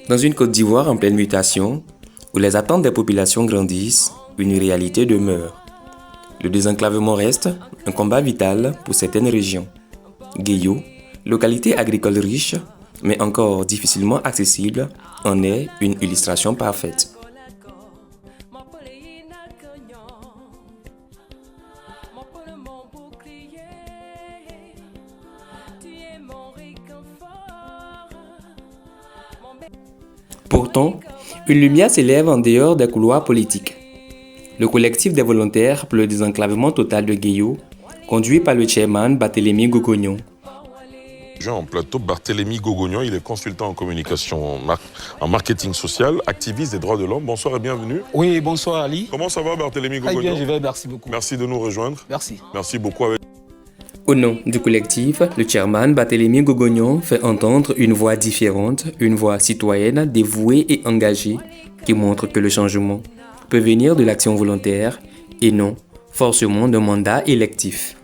Dans une Côte d'Ivoire en pleine mutation, où les attentes des populations grandissent, une réalité demeure. Le désenclavement reste un combat vital pour certaines régions. Guéyo, localité agricole riche, mais encore difficilement accessible, en est une illustration parfaite. Pourtant, une lumière s'élève en dehors des couloirs politiques. Le collectif des volontaires pour le désenclavement total de Guéyo, conduit par le chairman Barthélémy Gogognon. En plateau, Barthélémy Gogognon, il est consultant en communication, en marketing social, activiste des droits de l'homme. Bonsoir et bienvenue. Oui, bonsoir Ali. Comment ça va Barthélémy Gogognon? Très bien, je vais, merci beaucoup. Merci de nous rejoindre. Merci. Merci beaucoup. Au nom du collectif, le chairman Barthélémy Gogognon fait entendre une voix différente, une voix citoyenne, dévouée et engagée, qui montre que le changement peut venir de l'action volontaire et non forcément d'un mandat électif.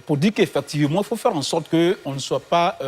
Pour dire qu'effectivement, il faut faire en sorte qu'on ne soit pas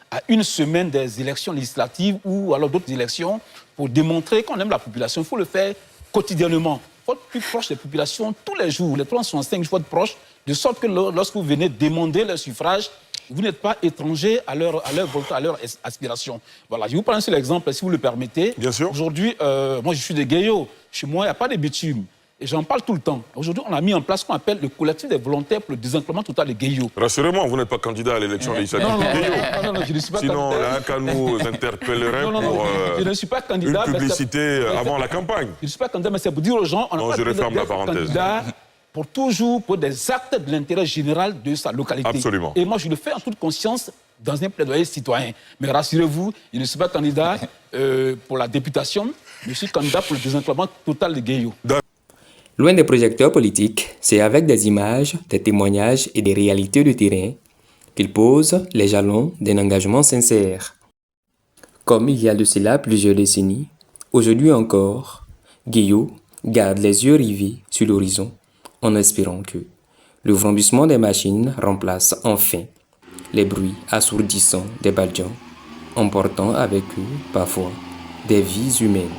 à une semaine des élections législatives ou alors d'autres élections pour démontrer qu'on aime la population. Il faut le faire quotidiennement. Il faut être plus proche des populations tous les jours. Les 365 jours être proche, de sorte que lorsque vous venez demander leur suffrage, vous n'êtes pas étranger à leur volonté, à leur aspiration. Voilà, je vais vous prendre un seul exemple, si vous le permettez. Bien sûr. Aujourd'hui, moi je suis de Guéyo. Chez moi, il n'y a pas de bitume. Et j'en parle tout le temps. Aujourd'hui, on a mis en place ce qu'on appelle le collectif des volontaires pour le désenclavement total de Guéyo. Rassurez-moi, vous n'êtes pas candidat à l'élection législative de Guéyo. Non, je ne suis pas Sinon, candidat. l'ACA nous interpellerait pour je ne suis pas candidat, une publicité avant la campagne. Je ne suis pas candidat, mais c'est pour dire aux gens, on n'a pas je referme la parenthèse. Candidat pour toujours pour des actes de l'intérêt général de sa localité. Absolument. Et moi, je le fais en toute conscience dans un plaidoyer citoyen. Mais rassurez-vous, je ne suis pas candidat pour la députation, je suis candidat pour le désenclavement total de Guéyo. Loin des projecteurs politiques, c'est avec des images, des témoignages et des réalités de terrain qu'il pose les jalons d'un engagement sincère. Comme il y a de cela plusieurs décennies, aujourd'hui encore, Guéyo garde les yeux rivés sur l'horizon en espérant que le vrombissement des machines remplace enfin les bruits assourdissants des badians, emportant avec eux parfois des vies humaines.